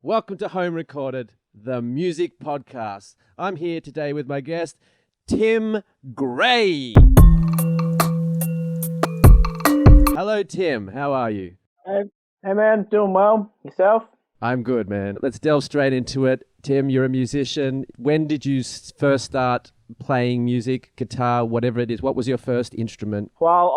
Welcome to Home Recorded, the music podcast. I'm here today with my guest, Tim Gray. Hello, Tim. How are you? Hey man, doing well. Yourself? I'm good, man. Let's delve straight into it. Tim, you're a musician. When did you first start playing music, guitar, whatever it is? What was your first instrument? Well,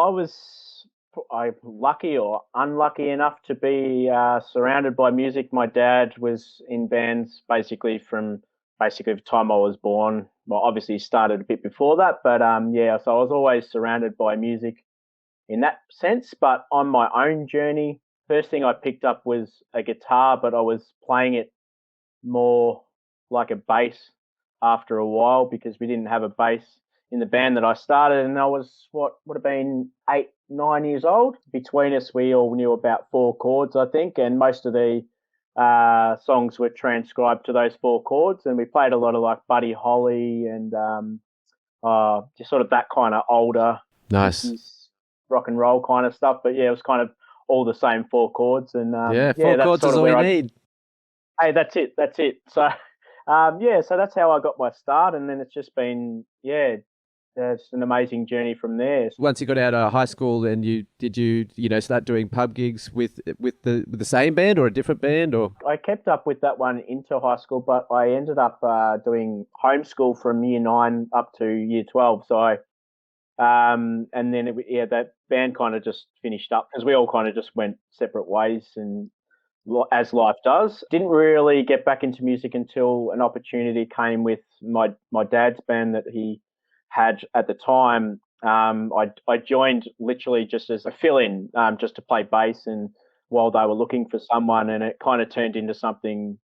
I lucky or unlucky enough to be surrounded by music. My dad was in bands from the time I was born. Well, obviously started a bit before that, but yeah. So I was always surrounded by music in that sense. But on my own journey, first thing I picked up was a guitar, but I was playing it more like a bass after a while because we didn't have a bass in the band that I started, and I was what would have been 8, 9 years old. Between us, we all knew about 4 chords, I think, and most of the songs were transcribed to those 4 chords. And we played a lot of like Buddy Holly and just sort of that kind of older, Nice. 50s rock and roll kind of stuff. But yeah, it was kind of all the same 4 chords, and Yeah, four that's chords sort is of all you where need. Hey, that's it. So, yeah, so that's how I got my start, and then it's just been, it's an amazing journey from there. Once you got out of high school, and did you start doing pub gigs with the same band or a different band, or? I kept up with that one into high school, but I ended up doing homeschool from year 9 up to year 12. So and then that band kind of just finished up because we all kind of just went separate ways, and as life does. Didn't really get back into music until an opportunity came with my dad's band that he had at the time. I joined literally just as a fill-in, just to play bass, and while they were looking for someone, and it kind of turned into something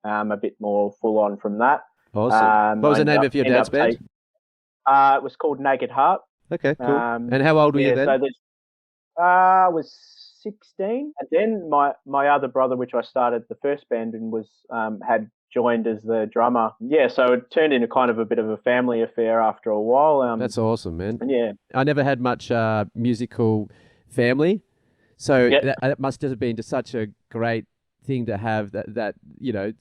a bit more full-on from that. Awesome. What was the name of your dad's band? It was called Naked Heart. Okay, cool. And how old were you then? So I was 16, and then my other brother, which I started the first band and was had joined as the drummer. Yeah, so it turned into kind of a bit of a family affair after a while. That's awesome, man. Yeah, I never had much musical family, so that must have been just such a great thing to have that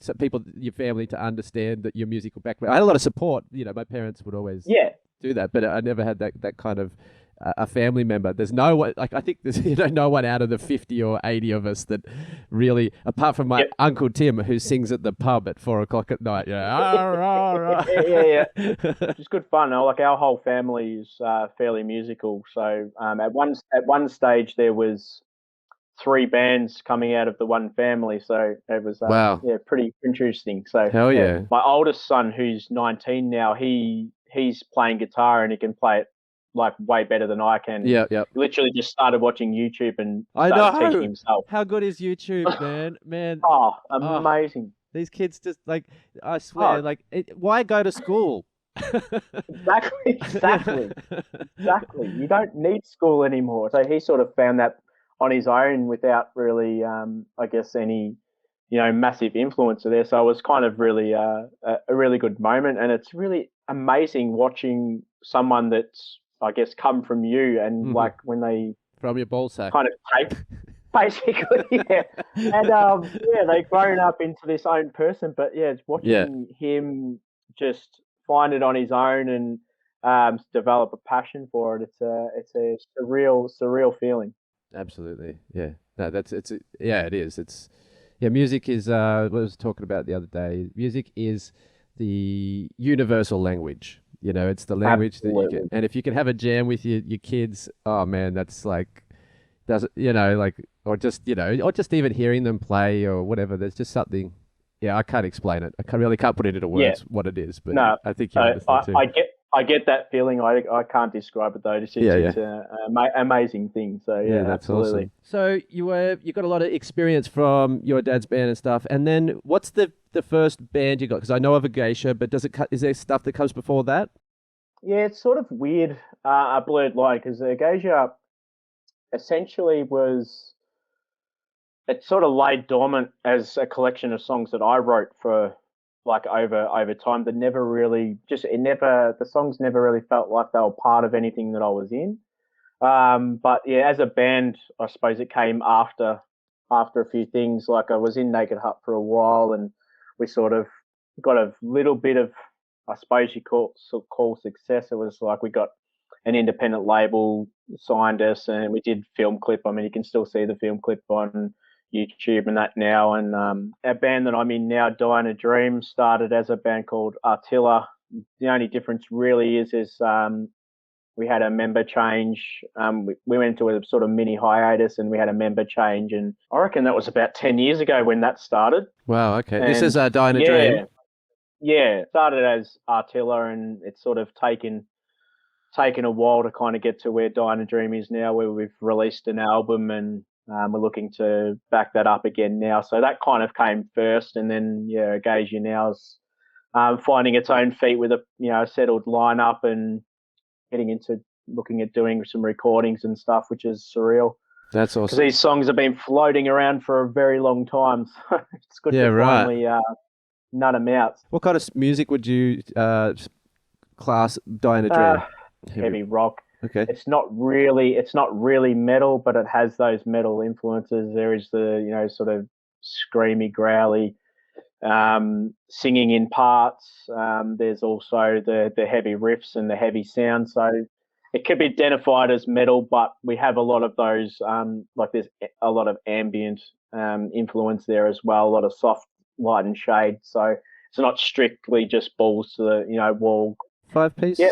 so people, your family, to understand that your musical background. I had a lot of support. My parents would always do that, but I never had that kind of a family member. There's no one, like, I think there's no one out of the 50 or 80 of us that really, apart from my Uncle Tim, who sings at the pub at 4:00 at night. Yeah. It's good fun. Like, our whole family is fairly musical. So at one stage there was 3 bands coming out of the one family. So it was wow. Pretty interesting. So hell yeah. My oldest son, who's 19 now, he's playing guitar, and he can play it like way better than I can. Yeah. Literally just started watching YouTube and started teaching himself. How good is YouTube, man? Oh, amazing. These kids just, like, I swear, why go to school? Exactly. You don't need school anymore. So he sort of found that on his own without really, I guess, any, massive influencer there. So it was kind of really a really good moment, and it's really amazing watching someone that's, I guess, come from you, and like when they from your ball sack kind of take basically, yeah. And they've grown up into this own person. But it's watching him just find it on his own and develop a passion for it. It's a surreal feeling. Absolutely, yeah. No, it is. It's music is what I was talking about the other day. Music is the universal language. It's the language Absolutely. that you can, and if you can have a jam with your kids, oh man, that's like, or just even hearing them play or whatever. There's just something. Yeah, I can't explain it. I really can't put it into words what it is, but no, I think you understand too. I get that feeling. I can't describe it though. It's an amazing thing. So that's absolutely. Awesome. So you got a lot of experience from your dad's band and stuff. And then what's the first band you got? Because I know of Ergasia, but is there stuff that comes before that? Yeah, it's sort of weird, a blurred line, because Ergasia essentially it sort of laid dormant as a collection of songs that I wrote for, like, over time, that never really the songs never really felt like they were part of anything that I was in. But yeah, as a band, I suppose it came after after a few things. Like I was in Naked Hut for a while, and we sort of got a little bit of, I suppose you call success. It was like we got an independent label signed us, and we did film clip. I mean, you can still see the film clip on YouTube and that now. And our band that I'm in now, Dying a Dream, started as a band called Artilla. The only difference really is we had a member change. We went into a sort of mini hiatus, and we had a member change, and I reckon that was about 10 years ago when that started. Wow. Okay. And this is Dying a Dream. Yeah, started as Artilla, and it's sort of taken a while to kind of get to where Dying a Dream is now, where we've released an album, and we're looking to back that up again now. So that kind of came first, and then Ergasia now is finding its own feet with a settled lineup and getting into looking at doing some recordings and stuff, which is surreal. That's awesome. Because these songs have been floating around for a very long time, so it's good to finally nut them out. What kind of music would you class Dying a Dream? Heavy rock. Okay. It's not really metal, but it has those metal influences. There is the sort of screamy, growly singing in parts. There's also the heavy riffs and the heavy sound. So it could be identified as metal, but we have a lot of those. Like there's a lot of ambient influence there as well. A lot of soft light and shade. So it's not strictly just balls to the wall. 5-piece. Yeah,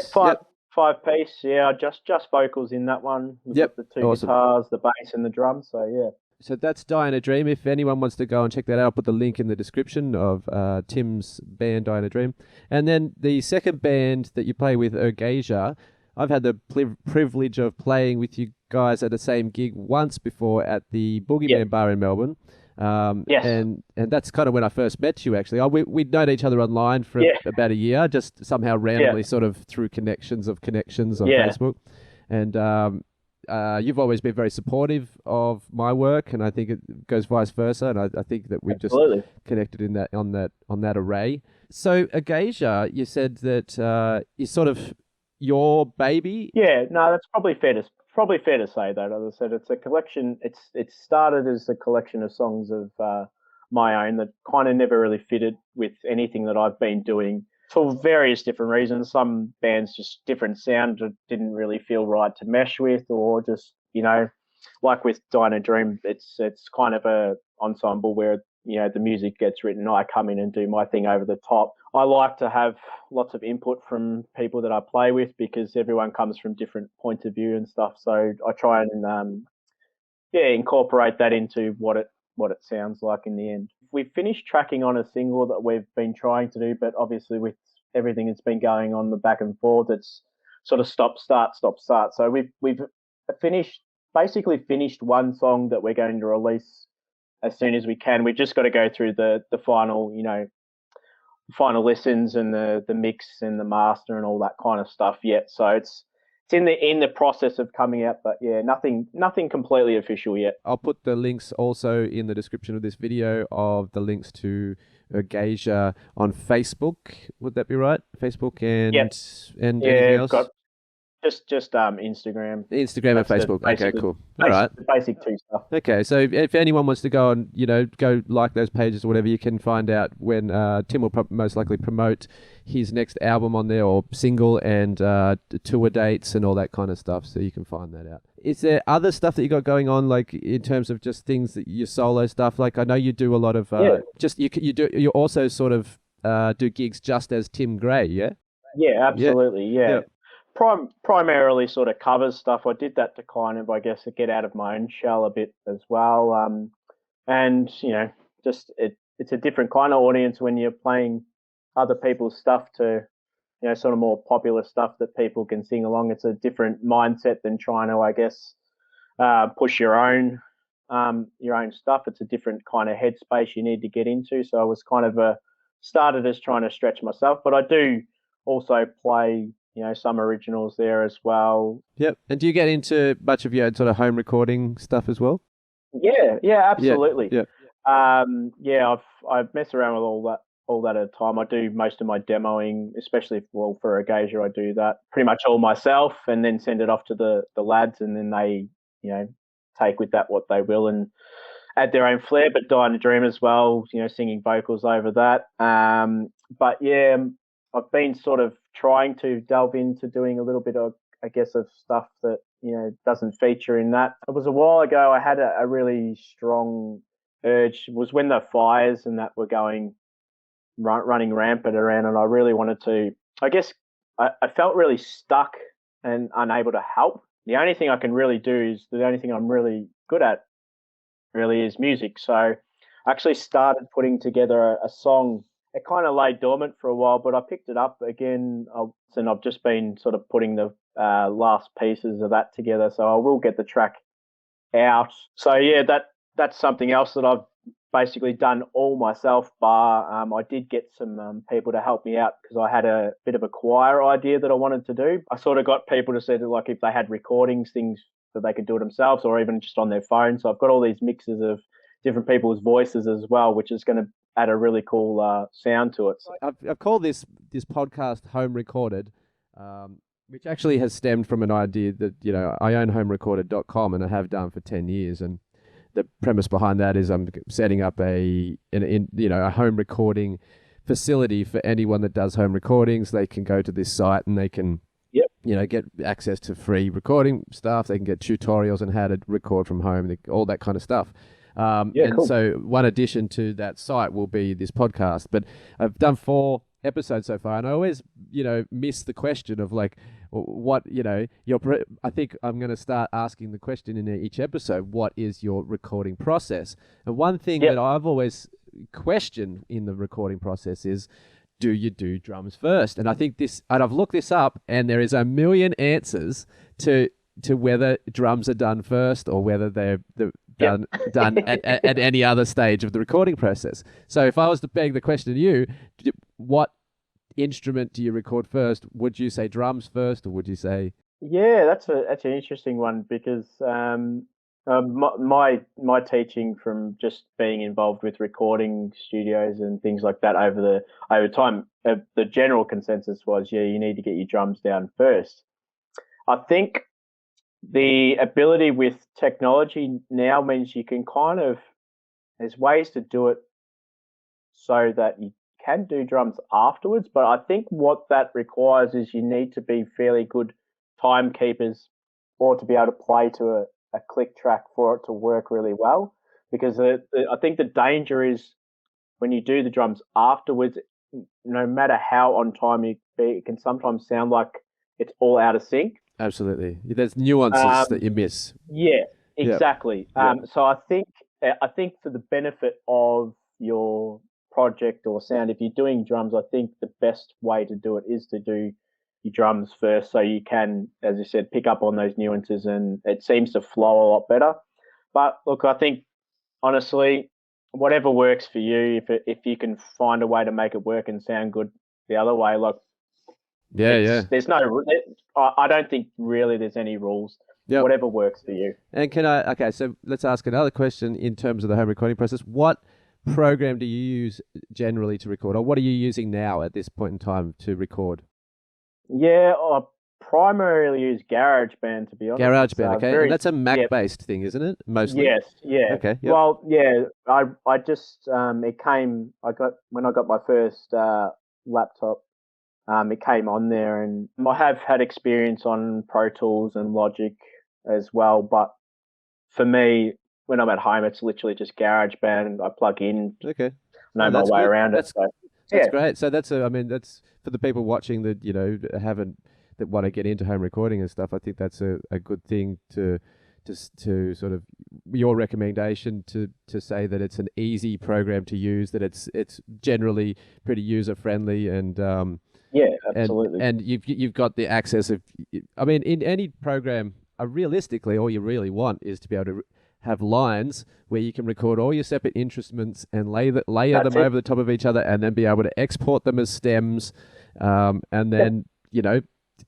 5-piece. Yeah, just vocals in that one. We've got the two guitars, the bass, and the drums. So yeah. So that's Dying a Dream. If anyone wants to go and check that out, I'll put the link in the description of Tim's band, Dying a Dream. And then the second band that you play with, Ergasia, I've had the privilege of playing with you guys at the same gig once before at the Boogeyman Bar in Melbourne. Yes. And that's kind of when I first met you, actually. We'd known each other online for about a year, just somehow randomly sort of through connections on Facebook. And you've always been very supportive of my work, and I think it goes vice versa. And I think that we've just connected in that on that array. So Ergasia, you said that is sort of your baby. Yeah, no, that's probably fair to say that. As I said, it's a collection. It started as a collection of songs of my own that kind of never really fitted with anything that I've been doing for various different reasons. Some bands, just different sound didn't really feel right to mesh with, or just like with Dying a Dream, it's kind of a ensemble where the music gets written, I come in and do my thing over the top. I like to have lots of input from people that I play with, because everyone comes from different points of view and stuff. So I try and incorporate that into what it sounds like in the end. We finished tracking on a single that we've been trying to do, but obviously with everything that's been going on the back and forth, it's sort of stop start. So we've basically finished one song that we're going to release as soon as we can. We've just got to go through the final final listens and the mix and the master and all that kind of stuff yet. So it's in the process of coming out, but yeah, nothing completely official yet. I'll put the links also in the description of this video of the links to Ergasia on Facebook. Would that be right? Facebook and anything else? Just Instagram. Instagram and Facebook. Okay, cool. All right. The basic two stuff. Okay, so if anyone wants to go and go like those pages or whatever, you can find out when Tim will most likely promote his next album on there, or single, and tour dates and all that kind of stuff. So you can find that out. Is there other stuff that you got going on, like in terms of just things that your solo stuff? Like I know you do a lot of you also sort of do gigs just as Tim Gray, yeah? Yeah, absolutely. Yeah. Primarily sort of covers stuff. I did that to kind of, I guess, get out of my own shell a bit as well. And just it's a different kind of audience when you're playing other people's stuff to, sort of more popular stuff that people can sing along. It's a different mindset than trying to, I guess, push your own stuff. It's a different kind of headspace you need to get into. So I was kind of started as trying to stretch myself, but I do also play some originals there as well. Yep. And do you get into much of your sort of home recording stuff as well? Yeah, absolutely. Yeah. I've messed around with all that at a time. I do most of my demoing, especially for Ergasia. I do that pretty much all myself, and then send it off to the lads, and then they take with that what they will. And add their own flair, but Die in a Dream as well, singing vocals over that. But yeah, I've been sort of trying to delve into doing a little bit of, I guess, of stuff that, doesn't feature in that. It was a while ago. I had a really strong urge. It was when the fires and that were running rampant around, and I really wanted to, I guess, I felt really stuck and unable to help. The only thing I can really do is the only thing I'm really good at really is music. So I actually started putting together a song. It kind of lay dormant for a while, but I picked it up again, and I've just been sort of putting the last pieces of that together. So I will get the track out. So yeah, that's something else that I've basically done all myself, bar I did get some people to help me out because I had a bit of a choir idea that I wanted to do. I sort of got people to say that, like, if they had recordings, things that they could do it themselves or even just on their phone. So I've got all these mixes of different people's voices as well, which is going to add a really cool sound to it. I've called this podcast Home Recorded, which actually has stemmed from an idea that, I own homerecorded.com and I have done for 10 years. And the premise behind that is I'm setting up a home recording facility for anyone that does home recordings. They can go to this site and they can, get access to free recording stuff. They can get tutorials on how to record from home, all that kind of stuff. Cool. So one addition to that site will be this podcast. But I've done 4 episodes so far, and I always, miss the question of like, what, I think I'm going to start asking the question in each episode, what is your recording process? And one thing that I've always questioned in the recording process is, do you do drums first? And I think and I've looked this up, and there is a million answers to whether drums are done first or whether they're done at any other stage of the recording process. So if I was to beg the question to you, what instrument do you record first? Would you say drums first, or would you say? Yeah, that's an interesting one because my teaching from just being involved with recording studios and things like that over time, the general consensus was, you need to get your drums down first. I think the ability with technology now means you can there's ways to do it so that you can do drums afterwards, but I think what that requires is you need to be fairly good timekeepers or to be able to play to a click track for it to work really well, because I think the danger is when you do the drums afterwards, no matter how on time you be, it can sometimes sound like it's all out of sync. Absolutely. There's nuances that you miss. Yeah, exactly. So I think for the benefit of your project or sound, if you're doing drums, I think the best way to do it is to do your drums first, so you can, as you said, pick up on those nuances, and it seems to flow a lot better. But look, I think honestly, whatever works for you, if you can find a way to make it work and sound good the other way, look. There's no. I don't think really there's any rules. Yep. Whatever works for you. And so let's ask another question in terms of the home recording process. What program do you use generally to record, or what are you using now at this point in time to record? Yeah, I primarily use Garageband, to be honest. Garageband, okay. And that's a Mac-based thing, isn't it? Mostly. Yes, yeah. Okay. Yep. Well, yeah. I just when I got my first laptop. It came on there, and I have had experience on Pro Tools and Logic as well. But for me, when I'm at home, it's literally just GarageBand, and I plug in. Okay. Know my way around it. That's great. So that's for the people watching that that want to get into home recording and stuff. I think that's a good thing to sort of your recommendation to say that it's an easy program to use, that it's generally pretty user friendly and. Yeah, absolutely. And you've got the access of, in any program, realistically, all you really want is to be able to have lines where you can record all your separate instruments and layer them over the top of each other, and then be able to export them as stems, and then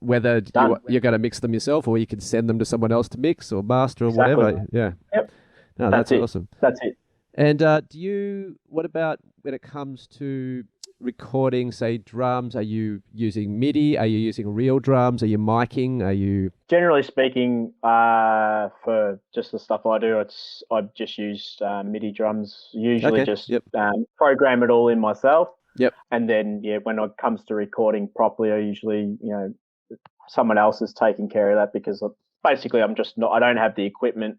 whether you're going to mix them yourself or you can send them to someone else to mix or master or whatever. Yeah. Yep. No, that's awesome. That's it. And what about when it comes to recording, say, drums? Are you using MIDI? Are you using real drums? Are you micing? Are you... Generally speaking, for just the stuff I do, I've just used MIDI drums. Usually, Okay. just Yep. program it all in myself. Yep. And then, when it comes to recording properly, I usually, someone else is taking care of that, because basically I'm just not. I don't have the equipment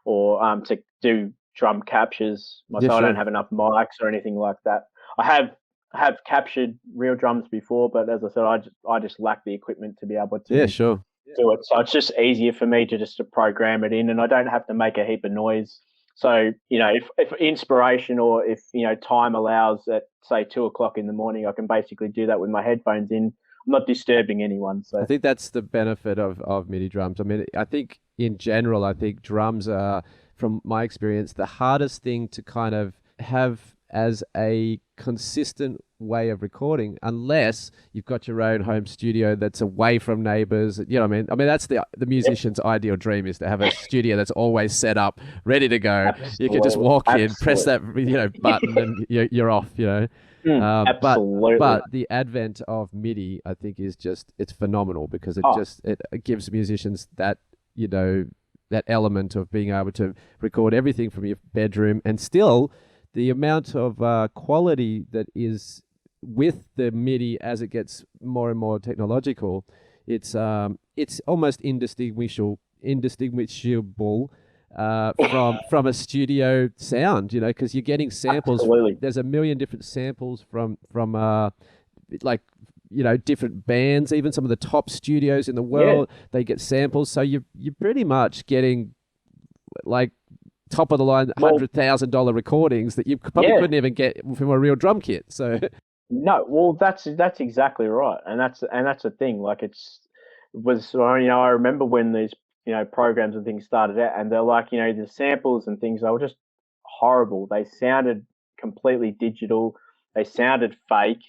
or to do drum captures myself. Yeah, I sure. don't have enough mics or anything like that. I have captured real drums before, but as I said, I just lack the equipment to be able to Yeah, sure. do it. So it's just easier for me to just program it in, and I don't have to make a heap of noise. So, if inspiration, or if, time allows at, say, 2 o'clock in the morning, I can basically do that with my headphones in. I'm not disturbing anyone. So I think that's the benefit of MIDI drums. I mean, I think in general, I think drums are, from my experience, the hardest thing to kind of have as a consistent way of recording, unless you've got your own home studio that's away from neighbors. You know what I mean? I mean, that's the musician's ideal dream, is to have a studio that's always set up, ready to go. absolutely, You can just walk in, press that absolutely. button, and you're off. But Absolutely. the advent of MIDI, I think, is just, it's phenomenal, because Oh, it gives musicians that, that element of being able to record everything from your bedroom, and still the amount of quality that is with the MIDI as it gets more and more technological. It's almost indistinguishable from a studio sound, because you're getting samples. absolutely. There's a million different samples from like, different bands. Even some of the top studios in the Yeah. world, they get samples. So you're pretty much getting like top of the line Well, $100,000 recordings that you probably yeah. couldn't even get from a real drum kit. So No, well, that's exactly right, and that's the thing. Like, I remember when these programs and things started out, and they're like, the samples and things, they were just horrible. They sounded completely digital. They sounded fake.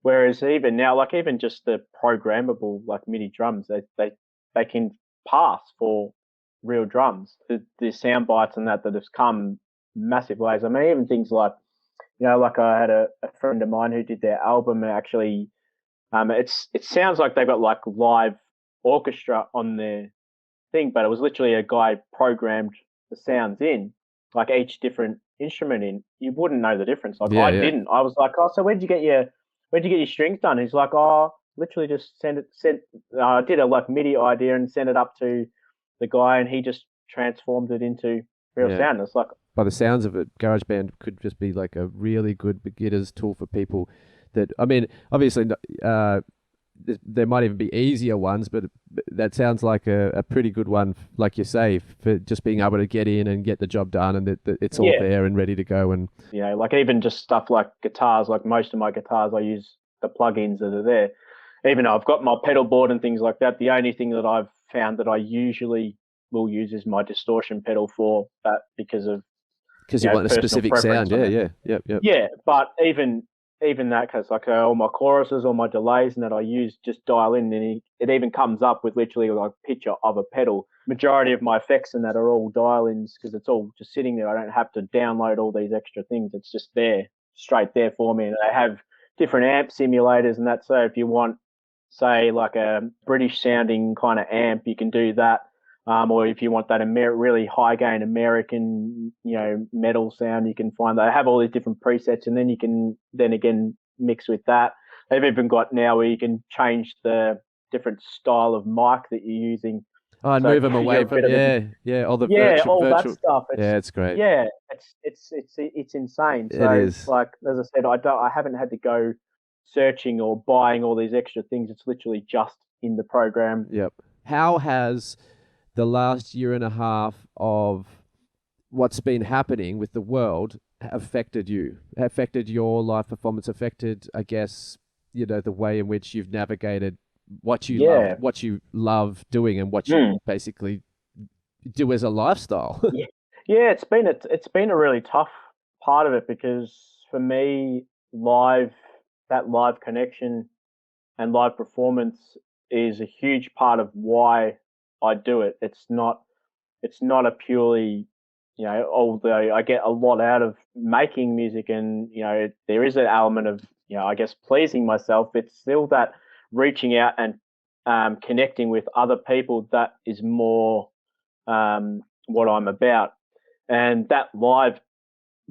Whereas even now, like, even just the programmable, like, MIDI drums, they can pass for real drums. The sound bites and that have come massive ways. I mean, even things like, like, I had a friend of mine who did their album, and actually, it sounds like they've got like live orchestra on their thing, but it was literally a guy programmed the sounds in, like each different instrument in. You wouldn't know the difference. Like, yeah, I yeah. didn't. I was like, oh, so where'd you get your strings done? He's like, oh, literally just sent. I did a like MIDI idea and sent it up to the guy, and he just transformed it into real Yeah. sound. It's like, By the sounds of it, GarageBand could just be like a really good beginner's tool for people that, I mean, obviously, there might even be easier ones, but that sounds like a pretty good one, like you say, for just being able to get in and get the job done, and that it's all yeah. there and ready to go. And Like, even just stuff like guitars, like most of my guitars, I use the plugins that are there. Even though I've got my pedal board and things like that, the only thing that I've found that I usually will use is my distortion pedal for that, because of you want a personal specific preference sound. on Yeah, it. yeah, yep, yep. Yeah, but even that, because like all my choruses, all my delays, and that I use, just dial in, and it even comes up with literally like a picture of a pedal. Majority of my effects and that are all dial-ins, because it's all just sitting there. I don't have to download all these extra things. It's just there, straight there for me. And they have different amp simulators and that. So if you want, say, like a British sounding kind of amp, you can do that. Or if you want that really high gain American, metal sound, you can find they have all these different presets, and then you can then again mix with that. They've even got now where you can change the different style of mic that you're using. Oh, and So move it them gives you away a from, bit of a all the all that virtual. stuff. Yeah, it's great. Yeah, it's insane. It So is. like, as I said, I haven't had to go searching or buying all these extra things. It's literally just in the program. Yep. How has the last year and a half of what's been happening with the world affected you? Affected your life performance? Affected, I guess, the way in which you've navigated Yeah. what you love doing, and what you Mm. basically do as a lifestyle. Yeah, yeah. It's been a really tough part of it, because for me, that live connection and live performance is a huge part of why I do it. It's not a purely although I get a lot out of making music, and there is an element of I guess pleasing myself, it's still that reaching out and connecting with other people that is more what I'm about. And that live,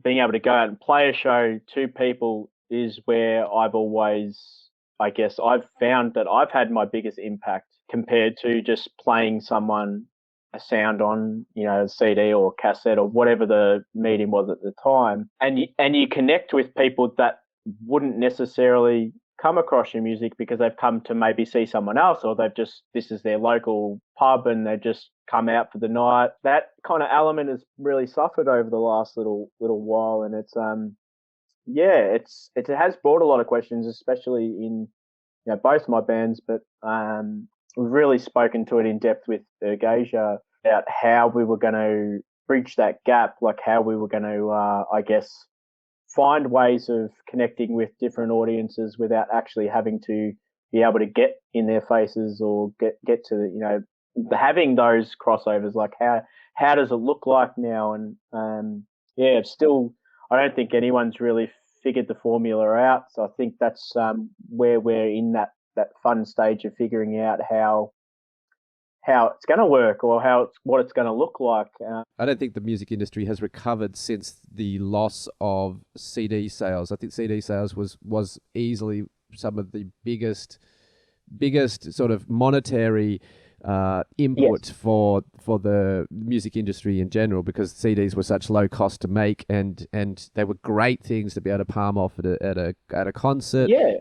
being able to go out and play a show to people is where I guess I've found that I've had my biggest impact compared to just playing someone a sound on, a CD or cassette or whatever the medium was at the time. And you connect with people that wouldn't necessarily come across your music because they've come to maybe see someone else, or this is their local pub and they've just come out for the night. That kind of element has really suffered over the last little while, and it has brought a lot of questions, especially in both my bands, but we've really spoken to it in depth with Ergasia about how we were going to bridge that gap, like how we were going to, I guess, find ways of connecting with different audiences without actually having to be able to get in their faces or get to having those crossovers. Like how does it look like now? And it's still, I don't think anyone's really figured the formula out. So I think that's where we're in that fun stage of figuring out how it's going to work, or what it's going to look like. I don't think the music industry has recovered since the loss of CD sales. I think CD sales was easily some of the biggest sort of monetary input for the music industry in general, because CDs were such low cost to make, and they were great things to be able to palm off at a concert. Yeah,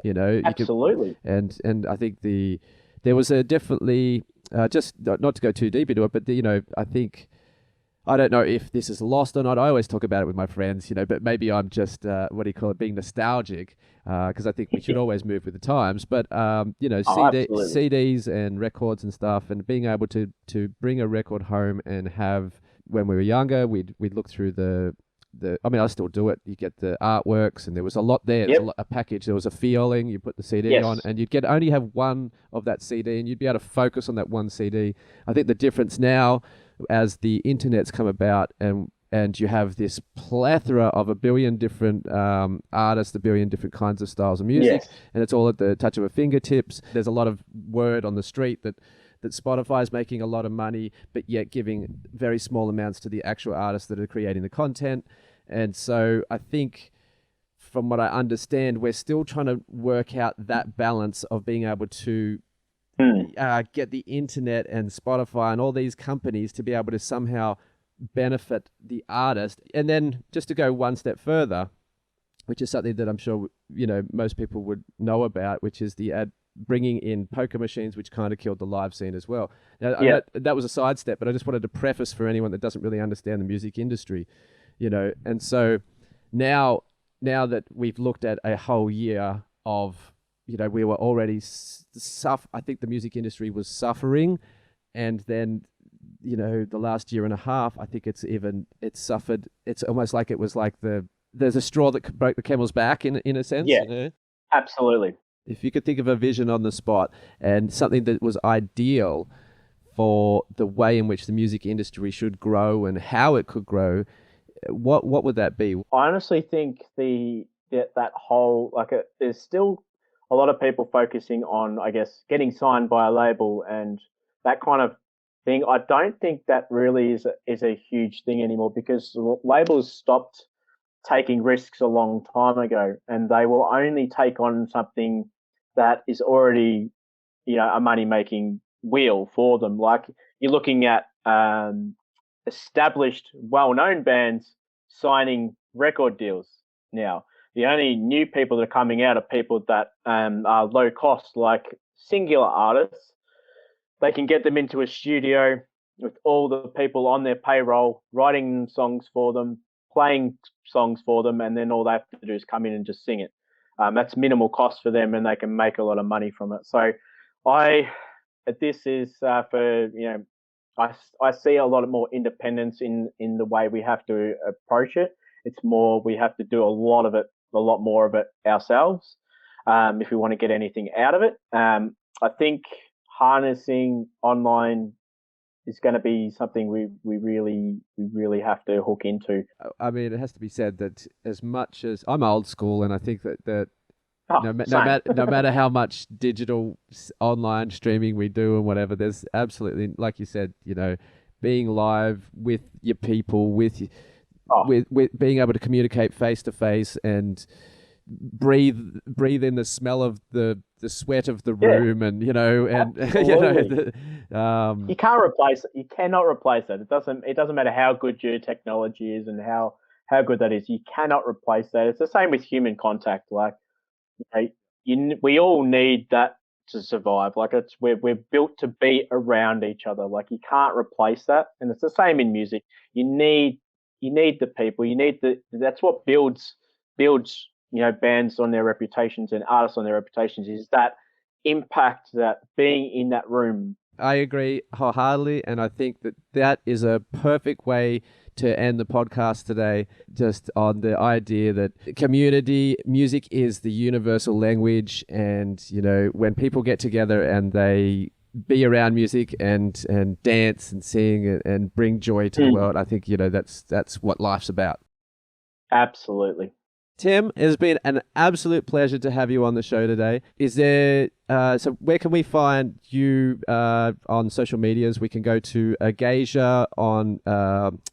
absolutely. And I think there was a definitely just not to go too deep into it, but I think, I don't know if this is lost or not. I always talk about it with my friends, but maybe I'm just, being nostalgic, because I think we should always move with the times. But, CDs and records and stuff, and being able to bring a record home and have, when we were younger, we'd look through I mean, I still do it. You get the artworks, and there was a lot there. Yep. A package. There was a feeling. You put the CD on, and you'd only have one of that CD, and you'd be able to focus on that one CD. I think the difference now, as the internet's come about, and you have this plethora of a billion different artists, a billion different kinds of styles of music, and it's all at the touch of a fingertips. There's a lot of word on the street that Spotify is making a lot of money, but yet giving very small amounts to the actual artists that are creating the content. And so I think, from what I understand, we're still trying to work out that balance of being able to get the internet and Spotify and all these companies to be able to somehow benefit the artist. And then just to go one step further, which is something that I'm sure most people would know about, which is bringing in poker machines, which kind of killed the live scene as well. Now, that was a sidestep, but I just wanted to preface for anyone that doesn't really understand the music industry, And so now that we've looked at a whole year of, we were already I think the music industry was suffering, and then, the last year and a half, I think it's suffered. It's almost like it was like there's a straw that broke the camel's back in a sense. Yeah, absolutely. If you could think of a vision on the spot and something that was ideal for the way in which the music industry should grow and how it could grow, what would that be? I honestly think that whole, there's still a lot of people focusing on, I guess, getting signed by a label and that kind of thing. I don't think that really is a huge thing anymore, because labels stopped taking risks a long time ago, and they will only take on something that is already, a money-making wheel for them. Like, you're looking at established, well-known bands signing record deals now. The only new people that are coming out are people that are low cost, like singular artists. They can get them into a studio with all the people on their payroll, writing songs for them, playing songs for them, and then all they have to do is come in and just sing it. That's minimal cost for them, and they can make a lot of money from it. So this is for, I see a lot more independence in the way we have to approach it. It's more, we have to do a lot more of it ourselves if we want to get anything out of it. I think harnessing online is going to be something we really have to hook into. I mean, it has to be said that as much as I'm old school, and I think that Oh, no matter how much digital online streaming we do and whatever, there's absolutely, like you said, being live with your people, with being able to communicate face to face and breathe in the smell of the sweat of the room, and you can't replace it. You cannot replace it. It doesn't matter how good your technology is and how good that is. You cannot replace that. It's the same with human contact. Like, we all need that to survive. Like, we're built to be around each other. Like, you can't replace that. And it's the same in music. You need the people. That's what builds bands on their reputations and artists on their reputations, is that impact, that being in that room. I agree wholeheartedly, and I think that is a perfect way to end the podcast today, just on the idea that community music is the universal language, and when people get together and they be around music and dance and sing and bring joy to the world, I think that's what life's about. Absolutely. Tim, it has been an absolute pleasure to have you on the show today. Is there so where can we find you on social medias? We can go to Ergasia on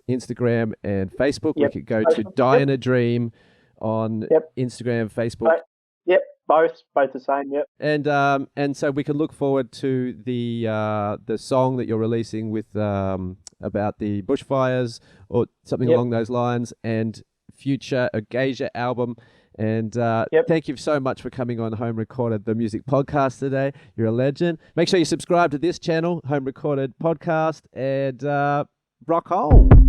Instagram and Facebook. Yep. We could go to Die in a Dream on Instagram, Facebook. Yep, both the same. Yep. And so we can look forward to the song that you're releasing with about the bushfires or something along those lines, and future Ergasia album. And thank you so much for coming on Home Recorded, the music podcast today. You're a legend. Make sure you subscribe to this channel, Home Recorded Podcast, and rock on.